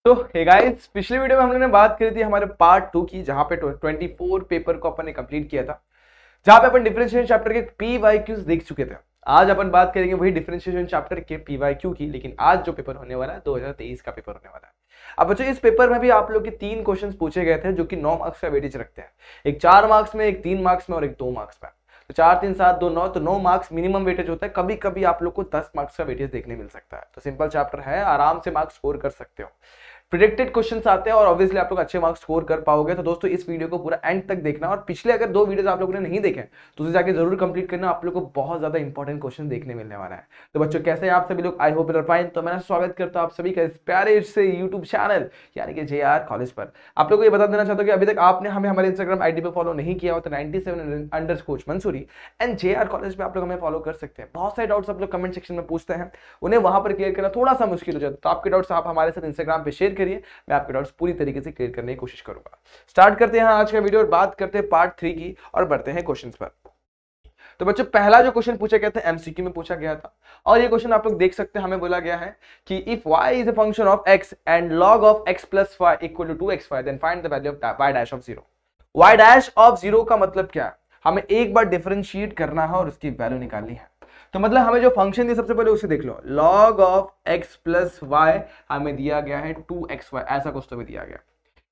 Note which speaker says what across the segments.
Speaker 1: तो hey guys, पिछले video में हम लोगों ने बात करी थी हमारे पार्ट 2 की, जहां पे 24 पेपर को अपन ने कंप्लीट किया था, जहां पे अपन डिफरेंशिएशन चैप्टर के पीवाईक्यूज देख चुके थे। आज अपन बात करेंगे वही डिफरेंशिएशन चैप्टर के पीवाईक्यू की, लेकिन आज जो पेपर होने वाला है 2023 का पेपर होने वाला है। अब बच्चों, इस पेपर में भी आप लोग के 3 क्वेश्चंस पूछे गए थे जो कि 9 मार्क्स का वेटेज रखते हैं। एक 4 मार्क्स में, एक 3 मार्क्स में और एक 2 मार्क्स में। तो 4 3 7 2 9, तो 9 मार्क्स मिनिमम वेटेज होता है। कभी कभी आप लोग को 10 मार्क्स का वेटेज देखने मिल सकता है। तो सिंपल चैप्टर है, आराम से मार्क्स स्कोर कर सकते हो। प्रिडिक्टेड क्वेश्चंस आते हैं और ऑब्वियसली आप लोग अच्छे मार्क्स स्कोर कर पाओगे। तो दोस्तों, इस वीडियो को पूरा एंड तक देखना, और पिछले अगर 2 वीडियोस आप लोगों ने नहीं देखे तो उसे जाके जरूर कंप्लीट करना। आप लोग को बहुत ज्यादा इंपॉर्टेंट क्वेश्चन देखने मिलने वाला है। तो बच्चों, कैसे हैं आप सभी लोग? I hope you are fine. तो मैं स्वागत करता हूं आप सभी का इस प्यारे से यूट्यूब चैनल यानी कि JR कॉलेज पर। आप लोगों को ये बता देना चाहता हूं कि अभी तक आपने हमें हमारे इंस्टाग्राम आईडी पे फॉलो नहीं किया हो तो 97_Coach_Mansoori एंड JR कॉलेज पे आप लोग हमें फॉलो कर सकते हैं। बहुत सारे डाउट्स आप लोग कमेंट सेक्शन में पूछते हैं, उन्हें वहां पर क्लियर करना थोड़ा सा मुश्किल हो जाता है। तो आपके डाउट्स आप हमारे साथ इंस्टाग्राम पे शेयर करिए, मैं आपके डाउट्स पूरी तरीके से क्लियर करने की कोशिश करूंगा। स्टार्ट करते हैं आज का वीडियो और बात करते हैं पार्ट 3 की और बढ़ते हैं क्वेश्चंस पर। तो बच्चों, पहला जो क्वेश्चन पूछा गया था एमसीक्यू में पूछा गया था, और ये क्वेश्चन आप लोग देख सकते हैं। हमें बोला गया है कि if y is a function of x and log of x plus y equal to 2xy then find the value of y dash of 0। y dash of 0 का मतलब क्या है? हमें एक बार डिफरेंशिएट करना है और उसकी वैल्यू निकालनी है। तो मतलब हमें जो फंक्शन दिया सबसे पहले उसे देख लो। log of x plus y हमें दिया गया है 2xy, ऐसा कुछ तो भी दिया गया।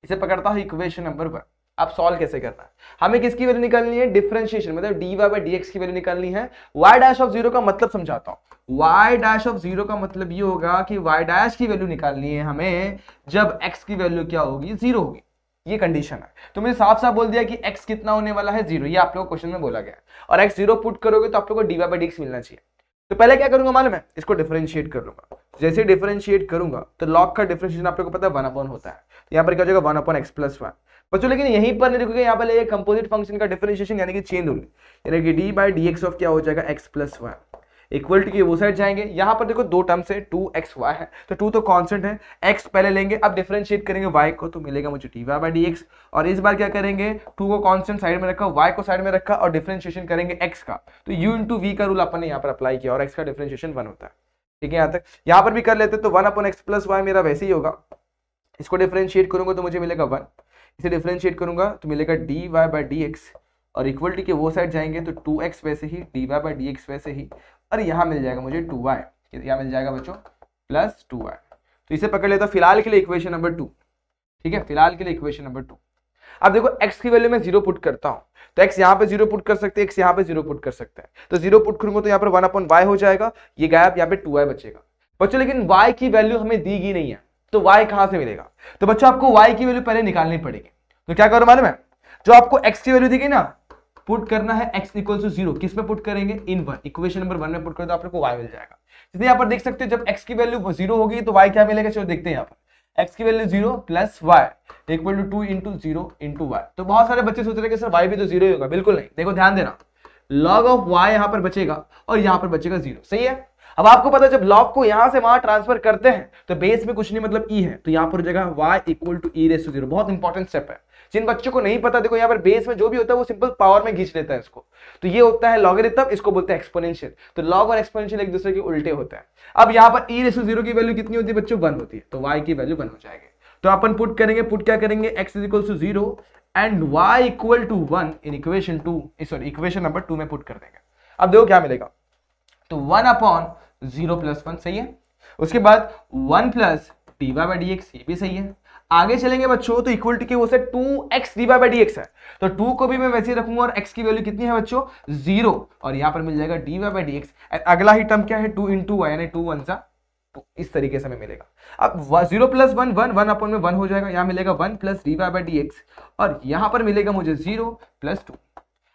Speaker 1: इसे पकड़ता है इक्वेशन नंबर 1। अब सॉल्व कैसे करना है? हमें किसकी वैल्यू निकालनी है? डिफरेंशिएशन, मतलब dy/dx की वैल्यू निकालनी है। y डैश ऑफ 0 का मतलब समझाता हूं। y डैश ऑफ 0 का मतलब ये होगा कि y डैश की वैल्यू निकालनी है हमें जब x की वैल्यू क्या होगी? 0 होगी। ये कंडीशन है। तो मैंने साफ साफ बोल दिया कि x कितना होने वाला है? 0। ये आप लोगों को क्वेश्चन में बोला गया है, और x 0 पुट करोगे तो आप लोगों को dy/dx मिलना चाहिए। तो पहले क्या करूंगा मालूम है? इसको डिफरेंशिएट कर लूंगा। जैसे डिफरेंशिएट करूंगा तो log का डिफरेंशिएशन आप लोगों को पता है 1/, होता है। तो यहाँ पर क्या हो जाएगा? 1/x plus 1। बच्चों, लेकिन यहीं पर नहीं रुकेगा, यहाँ पर लेगा कंपोजिट फंक्शन का डिफरेंशिएशन यानी कि चेन रूल, यानी कि dy/dx ऑफ क्या हो जाएगा? x प्लस 1 इक्वल टू की वो साइड जाएंगे। यहाँ पर देखो 2 टर्म्स है, 2xy है, तो 2 तो कांस्टेंट है, x पहले लेंगे। अब डिफरेंशिएट करेंगे y को तो मिलेगा मुझे dy/dx, और इस बार क्या करेंगे? 2 को कांस्टेंट साइड में रखा, y को साइड में रखा, और डिफरेंशिएशन करेंगे x का, तो u इंटू v का रूल अपन ने यहाँ पर अप्लाई किया, और x का डिफरेंशिएशन 1 होता है। ठीक है, यहाँ तक। यहाँ पर भी कर लेते तो 1/x प्लस y मेरा वैसे ही होगा। इसको डिफरेंशिएट करूंगा तो मुझे मिलेगा 1। इसे डिफरेंशिएट करूंगा तो मिलेगा dy/dx, और इक्वल टू के वो साइड जाएंगे तो 2x वैसे ही, dy/dx वैसे ही, और यहाँ मिल जाएगा मुझे 2y। यहाँ मिल जाएगा बच्चों प्लस 2y। तो इसे पकड़ लेता फिलहाल के लिए इक्वेशन नंबर 2। ठीक है, फिलहाल के लिए इक्वेशन नंबर 2। अब देखो x की वैल्यू में 0 पुट करता हूं, तो x यहाँ पे 0 पुट कर सकते हैं, x यहाँ पे 0 पुट कर सकते हैं। तो 0 पुट करूंगा तो यहाँ पर 1/y हो जाएगा, ये गायब, यहाँ पे 2y बचेगा। बच्चों, लेकिन y की वैल्यू हमें दी गई नहीं है, तो y कहां से मिलेगा? तो बच्चों, आपको y की वैल्यू पहले निकालनी पड़ेगी। तो क्या करो मालूम है? जो आपको x की वैल्यू दी गई ना, पुट करना है x इक्वल टू 0। किस में पुट करेंगे? इन 1, इक्वेशन नंबर 1 में पुट करें तो आपको y मिल जाएगा। इसलिए यहाँ पर देख सकते हैं जब x की वैल्यू 0 होगी तो y क्या मिलेगा? चलो देखते हैं। यहाँ पर x की value 0 plus y equal to 2 into 0 into y। तो बहुत सारे बच्चे सोच रहे हैं कि सर y भी तो 0 ही होगा। बिल्कुल नहीं, देखो ध्यान देना, log ऑफ y यहाँ पर बचेगा और यहाँ पर बचेगा 0। सही है। अब आपको पता है जब log को यहां से वहां ट्रांसफर करते हैं तो बेस में कुछ नहीं, मतलब e है, तो यहाँ पर जगह y इक्वल टू e⁻⁴। बहुत इंपॉर्टेंट स्टेप है। जिन बच्चों को नहीं पता, देखो यहाँ पर बेस में जो भी होता है वो सिंपल पावर में खींच लेता है इसको, तो ये होता है लॉगरिथम, इसको बोलते हैं एक्सपोनेंशियल। तो लॉग और एक्सपोनेंशियल एक दूसरे के उल्टे होते हैं। अब यहाँ पर e⁻⁴ की वैल्यू कितनी होती है बच्चों? 1 होती है, तो y की वैल्यू 1 हो जाएगी। तो अपन पुट करेंगे, पुट क्या करेंगे? x is equal to 0 and y equal to 1 in equation 2, sorry equation number 2 में पुट कर देंगे। अब देखो क्या मिलेगा, तो 1/0 प्लस 1 सही है। उसके बाद 1 प्लस dy/dx, ये भी सही है। आगे चलेंगे बच्चों तो इक्वल टू के वो से 2x dy/dx है, तो 2 को भी मैं वैसे ही रखूंगा, और x की वैल्यू कितनी है बच्चों? 0, और यहाँ पर मिल जाएगा dy/dx। अगला ही टर्म क्या है? 2 इंटू y, यानी 2 1 2, इस तरीके से हमें मिलेगा। अब 0 प्लस 1 1, 1/1 हो जाएगा, यहाँ मिलेगा 1 प्लस dy/dx, और यहाँ पर मिलेगा मुझे 0 प्लस 2।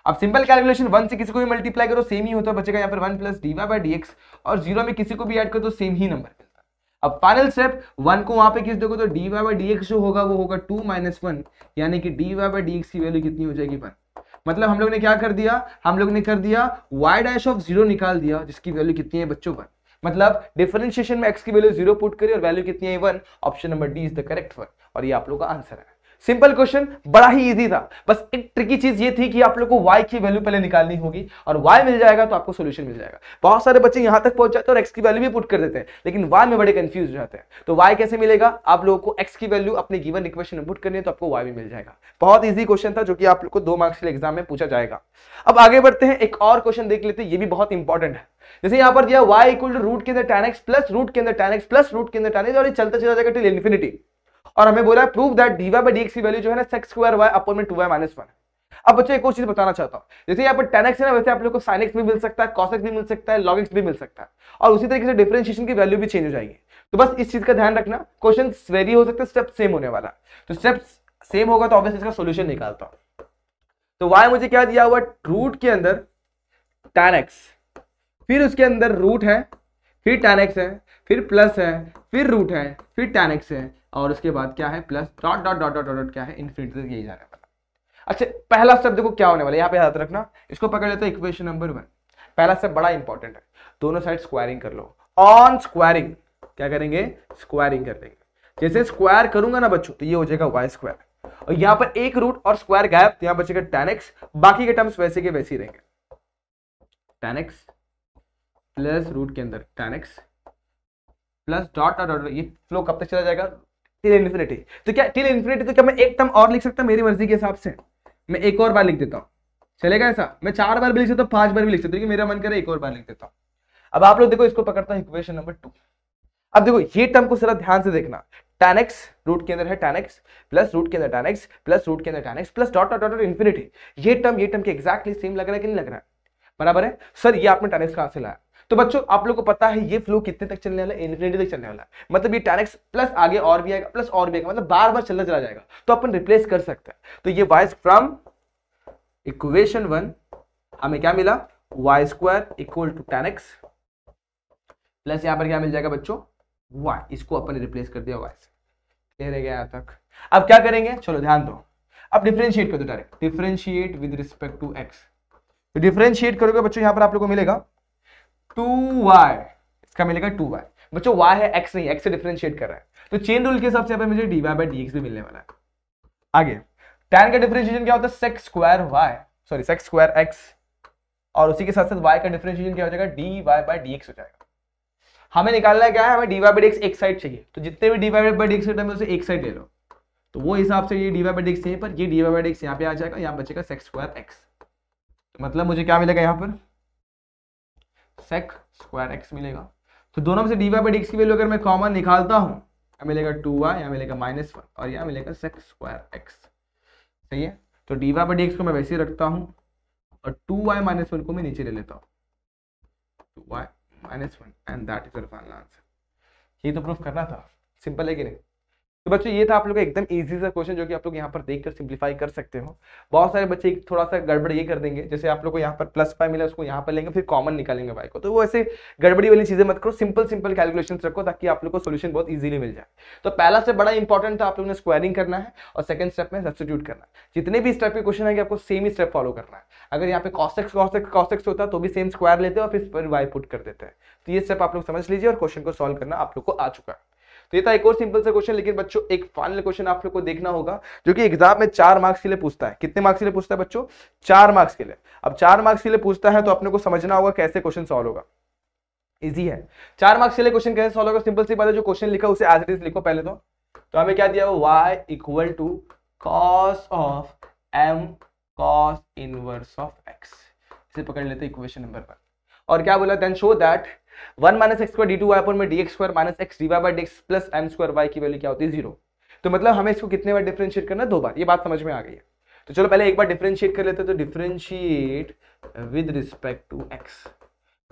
Speaker 1: अब सिंपल कैलकुलेशन, 1 से किसी को भी मल्टीप्लाई करो सेम ही होता है, बचेगा यहाँ पर 1 प्लस dy/dx, और 0 में किसी को भी ऐड करो तो सेम ही नंबर मिलता है। अब फाइनल स्टेप, 1 को वहां पे किस दोगे तो dy/dx जो होगा वो होगा 2 - 1, यानी कि dy/dx की वैल्यू कितनी हो जाएगी? 1। मतलब हम लोग ने क्या कर दिया? हम लोग ने कर दिया y डैश ऑफ 0 निकाल दिया, जिसकी वैल्यू कितनी है बच्चों? 1। मतलब डिफरेंशिएशन में x की वैल्यू 0 पुट करी और वैल्यू कितनी है? 1। Option number D is the correct one, और ये आप लोग का आंसर है। सिंपल क्वेश्चन, बड़ा ही इजी था। बस एक ट्रिकी चीज ये थी कि आप लोग को y की वैल्यू पहले निकालनी होगी और y मिल जाएगा तो आपको सॉल्यूशन मिल जाएगा। बहुत सारे बच्चे यहां तक पहुंच जाते हैं और x की वैल्यू भी पुट कर देते हैं, लेकिन y में बड़े कंफ्यूज हो जाते हैं। तो y कैसे मिलेगा? आप लोगों को x की वैल्यू अपने गिवन इक्वेशन में पुट करनी है तो आपको y भी मिल जाएगा। बहुत ईजी क्वेश्चन था जो कि आप लोग को 2 मार्क्स के एग्जाम में पूछा जाएगा। अब आगे बढ़ते हैं, एक और क्वेश्चन देख लेते हैं, ये भी बहुत इंपॉर्टेंट है। जैसे यहां पर दिया y इक्वल टू रूट के अंदर tan x प्लस रूट के अंदर tan x प्लस रूट के अंदर tan x, और ये चलता चला जाएगा टिल इन्फिनिटी। और हमें बोला है prove that dy by dx की वैल्यू जो है ना sec स्क्वायर y अपॉन में 2y माइनस 1। अब बच्चों एक और चीज बताना चाहता हूं, जैसे यहाँ पर tan x है ना, वैसे आप लोग को sin x भी मिल सकता है, cos x भी मिल सकता है, log x भी मिल सकता है, और उसी तरीके से डिफरेंशिएशन की वैल्यू भी चेंज हो जाएगी। तो बस इस चीज का ध्यान रखना, क्वेश्चन वेरी हो सकते हैं, स्टेप सेम होने वाला। तो स्टेप सेम होगा तो ऑब्वियसली इसका सोल्यूशन निकालता हूं। तो y मुझे क्या दिया हुआ, रूट के अंदर tan x, फिर उसके अंदर रूट है, फिर tan x है, फिर प्लस है, फिर रूट है, फिर tan x है, और उसके बाद क्या है plus dot dot dot dot dot क्या है इन्फिनिटी तक यही जाने वाला। अच्छा पहला स्टेप देखो क्या होने वाला है, यहाँ पे याद रखना, इसको पकड़ लेते हैं इक्वेशन नंबर 1। पहला स्टेप बड़ा इंपॉर्टेंट है, दोनों साइड स्क्वायरिंग कर लो। ऑन स्क्वायरिंग क्या करेंगे, स्क्वायरिंग कर देंगे। जैसे स्क्वायर करूंगा ना बच्चों तो ये हो जाएगा वाई स्क्वायर, और यहाँ पर एक रूट और स्क्वायर गायब, तो यहाँ बचेगा tan x, बाकी के टर्म्स वैसे के वैसे ही रहेंगे। tan x प्लस रूट के अंदर tan x plus dot dot dot, ये फ्लो कब तक चला जाएगा, टिल इन्फिनिटी। तो क्या टिल इन्फिनिटी, तो क्या मैं एक टर्म और लिख सकता हूं मेरी मर्जी के हिसाब से? मैं एक और बार लिख देता हूं, चलेगा ऐसा? मैं 4 बार भी लिख सकता हूं, 5 बार भी लिख सकता हूं, मेरा मन करे एक और बार लिख देता हूं। अब आप लोग देखो, इसको पकड़ता हूं इक्वेशन नंबर 2। अब देखो ये टर्म को जरा ध्यान से देखना, tan x रूट के अंदर है tan x प्लस रूट के अंदर tan x प्लस रूट के अंदर tan x plus dot dot dot infinity. ये टर्म के एग्जैक्टली सेम लग रहा है कि नहीं लग रहा है? बराबर है सर। ये आपने tan x कहां से लाया? तो बच्चों आप लोग को पता है ये फ्लो कितने तक चलने वाला है, इन्फिनिटी तक चलने वाला है। मतलब ये tan x प्लस आगे और भी आएगा, प्लस और भी आएगा, मतलब बार बार चलता चला जाएगा। तो अपन रिप्लेस कर सकते हैं। तो ये y फ्रॉम इक्वेशन 1 हमें क्या मिला, y square equal to tan x plus यहां पर क्या मिल जाएगा बच्चों, y। इसको अपन ने रिप्लेस कर दिया y से। क्लियर है क्या यहां तक? अब क्या करेंगे, चलो ध्यान दो, अब डिफरेंशिएट कर दो direct, differentiate with respect to x। तो डिफरेंशिएट करोगे बच्चों, यहां पर आप लोगों को मिलेगा 2y, इसका मिलेगा 2y। बच्चों y है, x नहीं, x से डिफरेंशिएट कर रहा है, तो चेन रूल के हिसाब से मुझे dy बाय dx भी मिलने वाला है। आगे tan का डिफरेंशिएशन क्या होता है, sec square y, sorry sec square x, और उसी के साथ साथ y का डिफरेंशिएशन क्या हो जाएगा, dy बाय dx हो जाएगा। हमें निकालना है क्या है, हमें dy बाय dx एक साइड चाहिए, तो जितने भी dy बाय dx के टर्म है उसे एक साइड ले लो। तो वो हिसाब से ये dy बाय dx यहीं पर, ये dy बाय dx यहाँ पे आ जाएगा, यहाँ बचेगा sec स्क्वायर x। तो मतलब मुझे क्या मिलेगा यहाँ पर, sec स्क्वायर x मिलेगा। तो दोनों में से dy बाय dx की वैल्यू अगर मैं कॉमन निकालता हूं, यहाँ मिलेगा 2y, यहाँ मिलेगा -1, और यहाँ मिलेगा sec स्क्वायर x। सही है? तो dy बाय dx को मैं वैसे ही रखता हूं, और 2y - 1 को मैं नीचे ले लेता हूं, 2y - 1, and that is your final answer. ये तो प्रूफ करना था, सिंपल है कि नहीं? तो बच्चों ये था आप लोग का एकदम इजी सा क्वेश्चन, जो कि आप लोग यहाँ पर देखकर सिंपलीफाई कर सकते हो। बहुत सारे बच्चे थोड़ा सा गड़बड़ ये कर देंगे, जैसे आप लोग को यहाँ पर +5 मिला, उसको यहाँ पर लेंगे, फिर कॉमन निकालेंगे y को। तो वो ऐसे गड़बड़ी वाली चीजें मत करो, सिंपल कैलकुलेशंस रखो, ताकि आप लोग को सोल्यूशन बहुत इजीली मिल जाए। तो पहला स्टेप बड़ा इंपॉर्टेंट था, आप लोगों ने स्क्वायरिंग करना है, और सेकंड स्टेप में सब्स्टिट्यूट करना है। जितने भी स्टेप के क्वेश्चन आएंगे आपको सेम ही स्टेप फॉलो करना है। अगर यहाँ पे cos x होता तो भी सेम स्क्वायर लेते हैं और फिर y पुट कर देते हैं। तो ये स्टेप आप लोग समझ लीजिए, और क्वेश्चन को सॉल्व करना आप लोग को आ चुका है। तो ये था एक और सिंपल सा क्वेश्चन। लेकिन बच्चों एक फाइनल क्वेश्चन आप लोग को देखना होगा, जो कि एग्जाम में 4 मार्क्स के लिए पूछता है। कितने मार्क्स के लिए पूछता है बच्चों? 4 मार्क्स के लिए। अब 4 मार्क्स के लिए पूछता है तो अपने को समझना होगा कैसे क्वेश्चन सॉल्व होगा। इजी है, 4 मार्क्स के लिए क्वेश्चन कैसे सॉल्व होगा, सिंपल सी बात है, जो क्वेश्चन लिखा उसे एज इट इज लिखो पहले। तो हमें क्या दिया हुआ, y equal to cos of m cos inverse of x। इसे पकड़ लेते हैं इक्वेशन नंबर 1। और क्या बोला, then show that 1 - x square d2y upon में dx square minus x dy by dx plus m square y की वैल्यू क्या होती है, 0। तो मतलब हमें इसको कितने बार डिफरेंशिएट करना है, 2 बार। ये बात समझ में आ गई है। तो चलो पहले एक बार डिफरेंशिएट कर लेते हैं। तो differentiate with respect to x,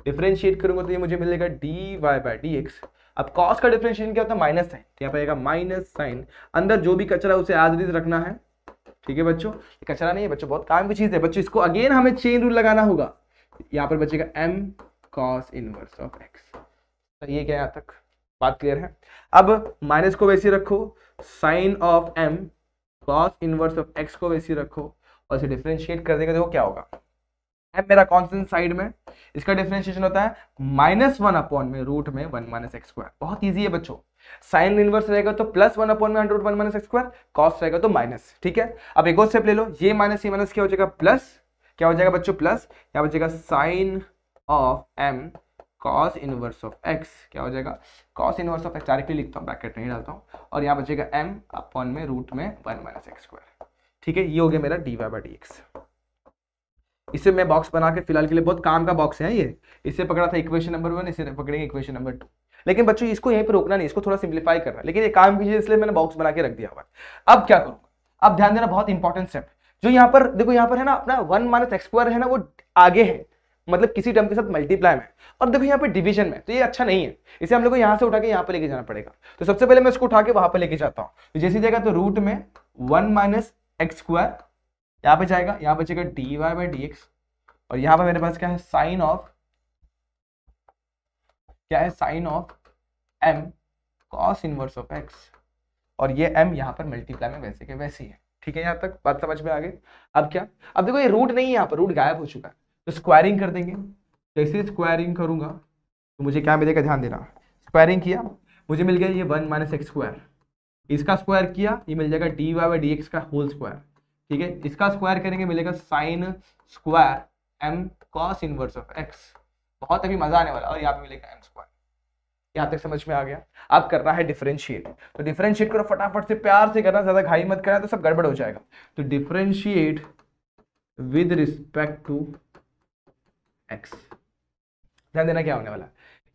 Speaker 1: differentiate करूंगा तो ये मुझे मिलेगा dy बाय dx। अब cos का डिफरेंशिएशन क्या होता है, माइनस साइन, तो यहाँ पे आएगा माइनस साइन, अंदर जो भी कचरा उसे एज इट इज रखना है। ठीक है बच्चों, ये कचरा नहीं है बच्चों, बहुत काम की चीज है बच्चों। इसको अगेन हमें चेन रूल लगाना होगा। यहाँ पर बचेगा m cos inverse of x। तो ये क्या है, यहाँ तक बात क्लियर है? अब माइनस को वैसे रखो, sine of m cos inverse of x को वैसे रखो, और इसे डिफरेंशिएट कर देंगे, देखो क्या होगा, एम मेरा कॉन्स्टेंट साइड में, इसका डिफरेंशिएशन होता है -1 अपॉन में रूट में 1 माइनस एक्स स्क्वायर। बहुत ईजी है बच्चों, साइन इनवर्स रहेगा तो +1 अपॉन में √1 माइनस एक्स स्क्वायर, कॉस रहेगा तो माइनस। ठीक है, अब एक और स्टेप ले लो, ये माइनस क्या हो जाएगा प्लस, क्या हो जाएगा बच्चों प्लस, क्या बचेगा sine of m cos inverse of x, क्या हो जाएगा cos inverse of x, directly लिखता हूँ ब्रैकेट नहीं डालता हूँ, और यहाँ बचेगा m अपॉन में रूट में 1 माइनस एक्स स्क्वायर। ठीक है, ये हो गया मेरा dy/dx। इसे मैं बॉक्स बना के फिलहाल के लिए, बहुत काम का बॉक्स है ये, इसे पकड़ा था इक्वेशन नंबर 1, इसे पकड़ेंगे इक्वेशन नंबर 2। लेकिन बच्चों इसको यहीं पे रोकना नहीं, इसको थोड़ा सिंप्लीफाई करना है, लेकिन ये काम कीजिए इसलिए मैंने बॉक्स बना के रख दिया हुआ है। अब क्या करूंगा, अब ध्यान देना, बहुत इंपॉर्टेंट स्टेप, जो यहाँ पर देखो, यहाँ पर है ना अपना 1 माइनस एक्स स्क्वायर है ना, वो आगे है, मतलब किसी टर्म के साथ मल्टीप्लाई में, और देखो यहाँ पे डिवीजन में, तो ये अच्छा नहीं है, इसे हम लोग को यहाँ से उठा के यहाँ पे लेके जाना पड़ेगा। तो सबसे पहले मैं इसको उठा के वहां पे लेके जाता हूँ, तो जैसी जगह तो रूट में 1 माइनस एक्स स्क्वायर यहाँ पे जाएगा, यहाँ बचेगा dy/dx, और यहाँ पे मेरे पास क्या है साइन ऑफ, क्या है sine of m cos inverse of x, और ये m यहाँ पर मल्टीप्लाई में वैसे के वैसे ही है। ठीक है, यहाँ तक बात समझ में आ गई। अब क्या, अब देखो ये रूट नहीं है, यहाँ पर रूट गायब हो चुका है, तो स्क्वायरिंग कर देंगे। जैसे स्क्वायरिंग करूंगा तो मुझे क्या मिलेगा, ध्यान देना, स्क्वायरिंग किया मुझे मिल गया ये 1 माइनस एक्स स्क्वायर, इसका स्क्वायर किया ये मिल जाएगा dy/dx का होल स्क्वायर। ठीक है, इसका स्क्वायर करेंगे मिलेगा sine square m cos inverse of x, बहुत अभी मजा आने वाला, और यहाँ पे मिलेगा m स्क्वायर। यहाँ तक समझ में आ गया। अब करना है डिफरेंशिएट, तो डिफरेंशिएट करो फटाफट से, प्यार से करना, ज्यादा घाई मत करना तो सब गड़बड़ हो जाएगा। तो differentiate with respect to x, ध्यान देना क्या होने वाला,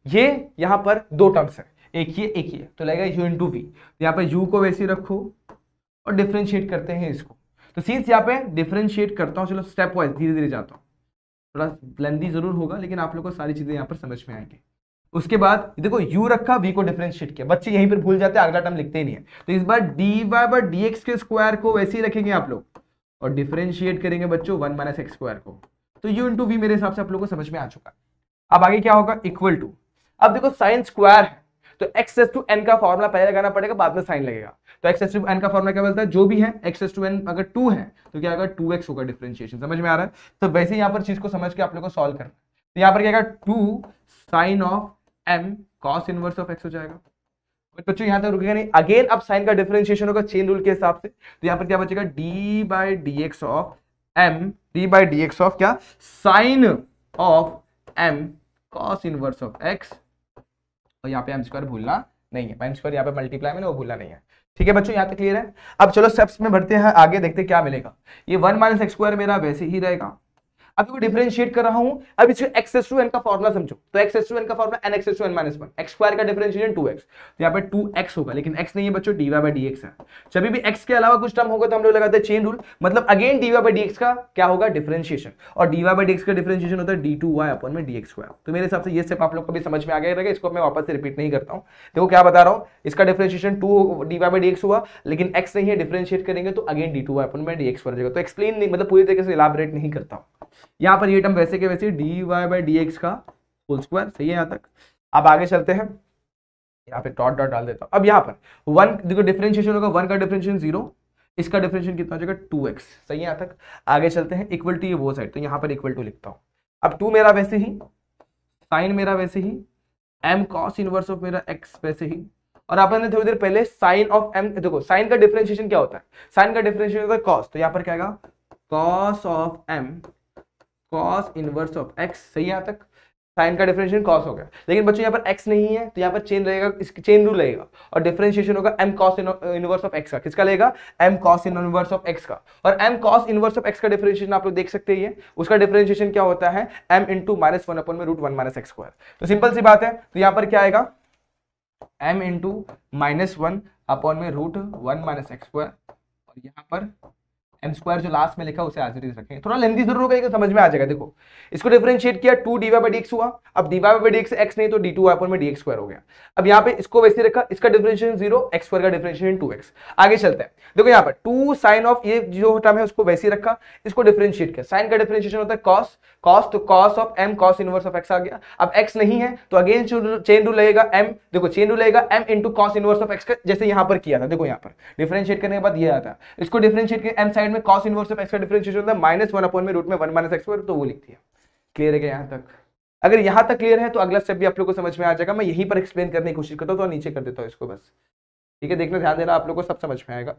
Speaker 1: ये यहाँ पर दो टर्म्स है, एक ये, तो लगेगा u इंटू वी, यहाँ पे u को वैसे रखो और डिफरेंशिएट करते हैं इसको। तो सिंस यहाँ पे डिफरेंशिएट करता हूँ, चलो स्टेप वाइज धीरे धीरे जाता हूँ, थोड़ा लेंथी जरूर होगा लेकिन आप लोगों को सारी चीजें यहाँ पर समझ में आएंगी। उसके बाद देखो u रखा, v को डिफरेंशिएट किया, बच्चे यहीं पर भूल जाते हैं, अगला टर्म लिखते ही नहीं है। तो इस बार dy/dx के स्क्वायर को वैसे ही रखेंगे आप लोग, और डिफरेंशिएट करेंगे बच्चों 1 माइनस एक्स स्क्वायर को, तो u इंटू वी मेरे हिसाब से आप लोगों को समझ में आ चुका है। अब आगे क्या होगा, इक्वल टू, अब देखो साइन स्क्वायर है तो x⁻n का फॉर्मूला पहले लगाना पड़ेगा, बाद में साइन लगेगा। तो x⁻n का फॉर्मूला क्या बोलता है, जो भी है x⁻n अगर 2 है तो क्या होगा 2x होगा, डिफरेंशिएशन समझ में आ रहा है। तो वैसे यहाँ पर चीज को समझ के आप लोगों को सॉल्व करना है, तो यहाँ पर क्या होगा 2 sine of m cos inverse of x हो जाएगा। बच्चों यहाँ तक रुकेगा नहीं, अगेन अब साइन का डिफरेंशिएशन होगा चेन रूल के हिसाब से, तो यहाँ पर क्या बचेगा d/dx of m, d/dx of क्या sine of m cos inverse of x, और यहाँ पे m स्क्वायर भूलना नहीं है, m स्क्वायर यहाँ पे मल्टीप्लाई में ना, वो भूलना नहीं है। ठीक है बच्चों, यहाँ तक क्लियर है। अब चलो स्टेप्स में बढ़ते हैं आगे, देखते हैं क्या मिलेगा। ये 1 माइनस एक्स स्क्वायर मेरा वैसे ही रहेगा, अब इसको डिफरेंशिएट कर रहा हूं, अब इसको x⁻n का फॉर्मूला समझो, तो x⁻n का फॉर्मूला nx⁻n-1, x स्क्वायर का डिफरेंशिएशन 2x, तो यहाँ पे 2x होगा, लेकिन x नहीं है बच्चों, dy/dx है। जब भी x के अलावा कुछ टर्म होगा तो हम लोग लगाते हैं चेन रूल, मतलब अगेन dy/dx का क्या होगा डिफरेंशिएशन, और dy/dx का डिफरेंशिएशन होता है d2y अपॉन में dx स्क्वायर। तो मेरे हिसाब से ये स्टेप आप लोग को भी समझ में आ गया रहेगा, इसको मैं वापस से रिपीट नहीं करता हूँ। देखो क्या बता रहा हूँ, इसका डिफरेंशिएशन 2 dy/dx हुआ, लेकिन x नहीं है, डिफरेंशिएट करेंगे तो अगेन d2y अपॉन में dx स्क्वायर हो जाएगा। तो एक्सप्लेन नहीं, मतलब पूरी तरीके से इलाबोरेट नहीं करता हूँ, यहाँ पर ये टर्म वैसे के वैसे dy/dx का होल स्क्वायर, सही है यहाँ तक। अब आगे चलते हैं, यहाँ पे डॉट डॉट डाल देता हूं। अब यहाँ पर 1 देखो डिफरेंशिएशन होगा, 1 का डिफरेंशिएशन 0, इसका डिफरेंशिएशन कितना हो जाएगा 2x, सही है यहाँ तक। आगे चलते हैं, इक्वल टू ये वो साइड, तो यहाँ पर इक्वल टू लिखता हूँ। अब 2 मेरा वैसे ही, साइन मेरा वैसे ही, m cos इनवर्स ऑफ मेरा x वैसे ही, और आपने थोड़ी देर पहले साइन ऑफ m, देखो साइन का डिफरेंशिएशन क्या होता है, साइन का डिफरेंशिएशन होता है cos, तो यहाँ पर क्या आएगा cos of m cos inverse of x, सही है यहाँ तक। साइन का डिफरेंशिएशन cos हो गया, लेकिन बच्चों यहाँ पर x नहीं है तो यहाँ पर चेन रहेगा, इसकी चेन रूल रहेगा, और डिफरेंशिएशन होगा m cos inverse of x का, किसका लेगा m cos inverse of x का। और m cos inverse of x का डिफरेंशिएशन आप लोग देख सकते हैं, उसका डिफरेंशिएशन क्या होता है m इंटू -1 अपॉन में √1 माइनस एक्स स्क्वायर। तो सिंपल सी बात है, तो यहाँ पर क्या आएगा m इंटू -1 अपॉन में √1 माइनस एक्स स्क्वायर, और यहाँ पर m स्क्वायर जो लास्ट में लिखा उसे एज इट इज रखेंगे, थोड़ा लेंथी जरूर होगा, समझ में आ जाएगा। देखो इसको डिफरेंशिएट किया 2 dy/dx हुआ, अब dy/dx x नहीं तो d2y अपॉन में dx स्क्वायर हो गया। अब यहाँ पे इसको वैसे रखा, इसका डिफरेंशिएशन 0, x स्क्वायर का डिफरेंशिएशन 2x। आगे चलते हैं, देखो यहाँ पर 2 साइन ऑफ ये जो टर्म है उसको वैसे रखा, इसको डिफरेंशिएट किया, साइन का डिफरेंशिएशन होता है cos, तो cos of m cos inverse of x आ गया। अब x नहीं है तो अगेन चेन रूल लगेगा m, देखो चेन रूल लगेगा m into cos inverse of x का, जैसे यहाँ पर किया था। देखो यहाँ पर डिफरेंशिएट करने के बाद ये आता है, इसको डिफरेंशिएट किया m साइड में cos इनवर्स ऑफ x का डिफरेंशिएशन होता है -1 अपॉन में √1 माइनस एक्स स्क्वायर, तो वो लिख दिया। क्लियर है क्या यहाँ तक? अगर यहाँ तक क्लियर है तो अगला स्टेप भी आप लोग को समझ में आ जाएगा। मैं यहीं पर एक्सप्लेन करने की कोशिश करता हूँ तो नीचे कर देता हूँ इसको बस, ठीक है। देखना, ध्यान देना, आप लोग को सब समझ में आएगा।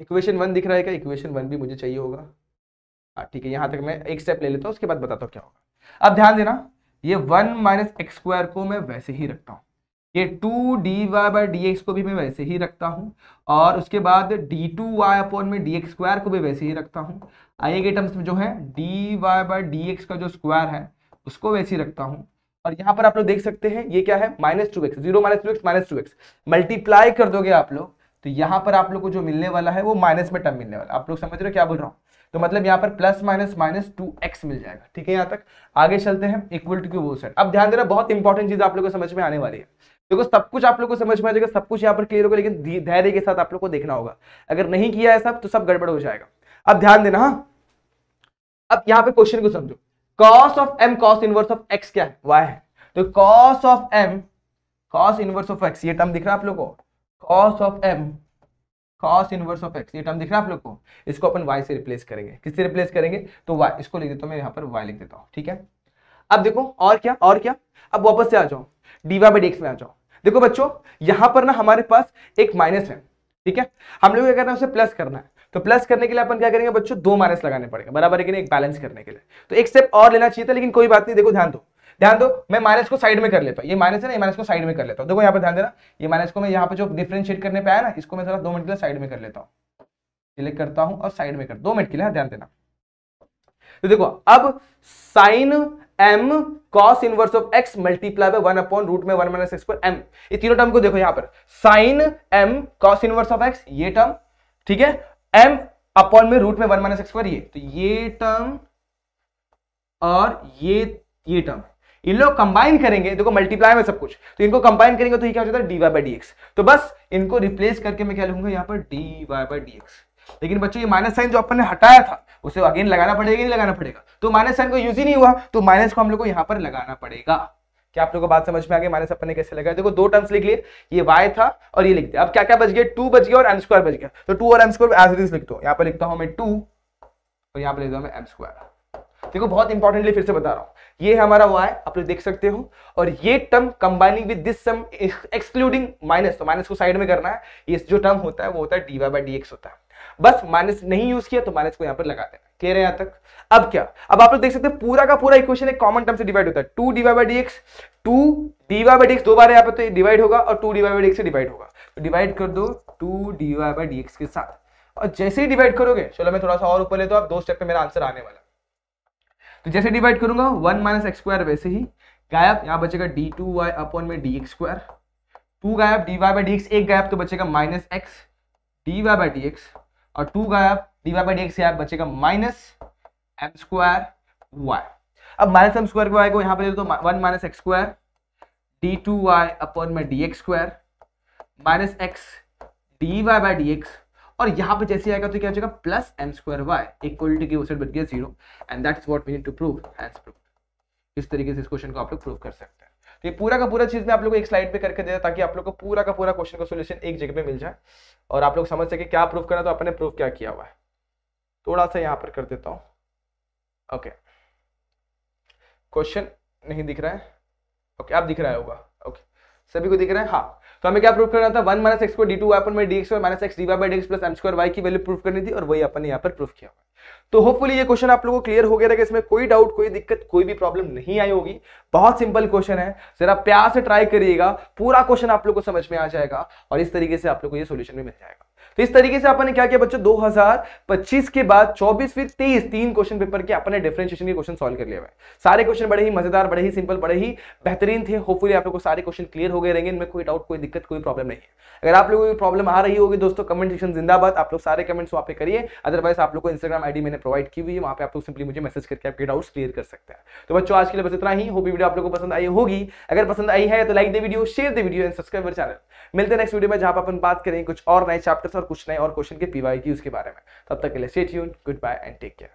Speaker 1: इक्वेशन 1 दिख रहा है क्या? इक्वेशन 1 भी मुझे चाहिए होगा। हाँ ठीक है, यहाँ तक मैं एक स्टेप ले लेता हूँ, उसके बाद बताता हूँ क्या होगा। अब ध्यान देना, ये 1 माइनस एक्स स्क्वायर को मैं वैसे ही रखता हूँ, ये 2 dy बाई डी एक्स को भी मैं वैसे ही रखता हूँ, और उसके बाद d2y अपॉन में डी एक्स स्क्वायर को भी वैसे ही रखता हूँ। आगे के टर्म्स में जो है dy बाई डी एक्स का जो स्क्वायर है उसको वैसे ही रखता हूँ। और यहाँ पर आप लोग देख सकते हैं ये क्या है, -2x, 0 - 2x -2x मल्टीप्लाई कर दोगे आप लोग तो यहाँ पर आप लोग को जो मिलने वाला है वो माइनस में टर्म मिलने वाला है। आप लोग समझ रहे हो क्या बोल रहा हूँ? तो मतलब यहाँ पर प्लस माइनस -2x मिल जाएगा, ठीक है। यहाँ तक आगे चलते हैं, इक्वल टू की वो साइड। अब ध्यान देना, बहुत इंपॉर्टेंट चीज आप लोग को समझ में आने वाली है। देखो सब कुछ आप लोग को समझ में आ जाएगा, सब कुछ यहाँ पर क्लियर होगा, लेकिन धैर्य के साथ आप लोग को देखना होगा। अगर नहीं किया है सब तो सब गड़बड़ हो जाएगा। अब ध्यान देना, हाँ अब यहाँ पे क्वेश्चन को समझो। cos of m cos inverse of x क्या है? y है। तो cos of m cos inverse of x, ये टर्म दिख रहा है आप लोग को, cos of m cos inverse of x, ये टर्म दिख रहा है आप लोग को। इसको अपन y से रिप्लेस करेंगे। किससे रिप्लेस करेंगे? तो y, इसको लिख देता हूं मैं यहाँ पर, y लिख देता हूँ, ठीक है। अब देखो और क्या, और क्या, अब वापस से आ जाओ, dy बाई dx में आ जाओ। देखो बच्चों, यहां पर ना हमारे पास एक माइनस है, ठीक है। हम लोग क्या करना है, उसे प्लस करना है। तो प्लस करने के लिए अपन क्या करेंगे बच्चों, 2 माइनस लगाने पड़ेगा, बराबर है कि नहीं, एक बैलेंस करने के लिए। तो एक स्टेप और लेना चाहिए था, लेकिन कोई बात नहीं। देखो ध्यान दो, ध्यान दो, मैं माइनस को साइड में कर लेता हूँ। ये माइनस है ना, ये माइनस को साइड में कर लेता हूँ। देखो यहाँ पर ध्यान देना, ये माइनस को मैं यहाँ पे जो डिफरेंशिएट करने पे आया ना, इसको मैं थोड़ा 2 मिनट के लिए साइड में कर लेता हूँ, सिलेक्ट करता हूँ और साइड में कर, 2 मिनट के लिए, ध्यान देना। तो देखो अब sine m cos inverse of x multiply by 1 upon root में 1 माइनस एक्स पर m, ये तीनों टर्म को देखो यहाँ पर, sine m cos inverse of x ये टर्म, ठीक है, m अपॉन में रूट में 1 माइनस एक्स पर ये, तो ये टर्म और ये टर्म, इन लोग कंबाइन करेंगे। देखो मल्टीप्लाई में सब कुछ, तो इनको कंबाइन करेंगे तो ये क्या हो जाता है, dy बाई dx। तो बस इनको रिप्लेस करके मैं क्या लिखूंगा यहाँ पर, dy बाई dx। लेकिन बच्चों ये माइनस साइन जो अपन ने हटाया था उसे अगेन लगाना पड़ेगा, नहीं लगाना पड़ेगा? तो माइनस साइन को यूज ही नहीं हुआ, तो माइनस को हम लोग को यहाँ पर लगाना पड़ेगा। क्या आप लोगों को बात समझ में आ गई? माइनस अपन ने कैसे लगाया? देखो 2 टर्म्स लिख लिए, ये y था और ये लिख दिया। अब क्या क्या बच गया, 2 बच गया और m स्क्वायर बच गया। तो 2 और m square as it is लिख दो, यहाँ पर लिखता हूँ मैं 2 और यहाँ पर लिखता हूँ मैं m स्क्वायर। देखो बहुत इंपॉर्टेंटली फिर से बता रहा हूँ, ये हमारा y आप लोग देख सकते हो, और ये term combining with this sum excluding minus, तो माइनस को साइड में करना है। ये जो टर्म होता है वो होता है dy बाई dx होता है। बस माइनस नहीं यूज किया तो माइनस को यहाँ पर लगा देना। क्लियर है यहाँ तक? अब क्या, अब आप लोग देख सकते हैं पूरा का पूरा इक्वेशन एक कॉमन टर्म से डिवाइड होता है, 2 dy by dx, 2 dy by dx 2 बार यहाँ पे, तो ये डिवाइड होगा और 2 dy बाई dx से डिवाइड होगा। तो डिवाइड कर दो 2 dy बाई dx के साथ, और जैसे ही डिवाइड करोगे, चलो मैं थोड़ा सा और ऊपर ले, तो आप 2 स्टेप में मेरा आंसर आने वाला। तो जैसे डिवाइड करूंगा 1 माइनस एक्स स्क्वायर वैसे ही गायब, यहाँ बचेगा d2y अपॉन में dx स्क्वायर, 2 गायब, dy बाई dx एक गायब, तो बचेगा minus x dy by dx, और 2 गायब, dy बाई dx गायब, बचेगा माइनस m स्क्वायर y। अब माइनस m स्क्वायर y को यहाँ पे ले दो, 1 minus x square d2y upon में dx square minus x dy by dx, और यहाँ पे जैसे आएगा तो क्या हो जाएगा, plus m square y equal to की वो साइड बच गया 0, and that's what we need to prove, hence prove. इस तरीके से इस क्वेश्चन को आप लोग प्रूव कर सकते हैं। तो ये पूरा का पूरा चीज मैं आप लोगों को एक स्लाइड पे करके दे, ताकि आप लोग को पूरा का पूरा क्वेश्चन का सॉल्यूशन एक जगह पे मिल जाए और आप लोग समझ सके क्या प्रूव करना, तो अपने प्रूफ क्या किया हुआ है। थोड़ा सा यहाँ पर कर देता हूँ। ओके, क्वेश्चन नहीं दिख रहा है? ओके, अब दिख रहा होगा। ओके, सभी को दिख रहा है? हाँ। तो हमें क्या प्रूफ करना था, 1 minus x square d2y upon में dx square minus x dy by dx plus m square y की वैल्यू प्रूफ करनी थी, और वही अपन ने यहाँ पर प्रूफ किया हुआ। तो होपफुली ये क्वेश्चन आप लोगों को क्लियर हो गया था, इसमें कोई डाउट, कोई दिक्कत, कोई भी प्रॉब्लम नहीं आई होगी। बहुत सिंपल क्वेश्चन है, जरा प्यार से ट्राई करिएगा, पूरा क्वेश्चन आप लोग को समझ में आ जाएगा और इस तरीके से आप लोग को ये सॉल्यूशन भी मिल जाएगा। तो इस तरीके से अपन ने क्या किया बच्चों, 2025 के बाद 24 फिर 23 3 क्वेश्चन पेपर के अपने डिफरेंशिएशन के क्वेश्चन सॉल्व कर लिए हुए। सारे क्वेश्चन बड़े ही मजेदार, बड़े ही सिंपल, बड़े ही बेहतरीन थे। होपफुली आप लोग को सारे क्वेश्चन क्लियर हो गए रहेंगे, इनमें कोई डाउट, कोई दिक्कत, कोई प्रॉब्लम नहीं है। अगर आप लोगों को प्रॉब्लम आ रही होगी दोस्तों, कमेंट सेक्शन जिंदाबाद, आप लोग सारे कमेंट्स वहाँ पे करिए। अदरवाइज आप लोग को इंस्टाग्राम आईडी मैंने प्रोवाइड की हुई है, वहाँ पे आप लोग सिंपली मुझे मैसेज करके आपके डाउट्स क्लियर कर सकते हैं। तो बच्चों आज के लिए बस इतना ही। होप वीडियो आप लोगों को पसंद आई होगी। अगर पसंद आई है तो like the video, share the video and subscribe our channel. मिलते हैं नेक्स्ट वीडियो में, जहां पर अपन बात करेंगे कुछ और नए चैप्टर्स और कुछ नए और क्वेश्चन के PYQs के बारे में। तब तक के लिए stay tuned, good bye and take care.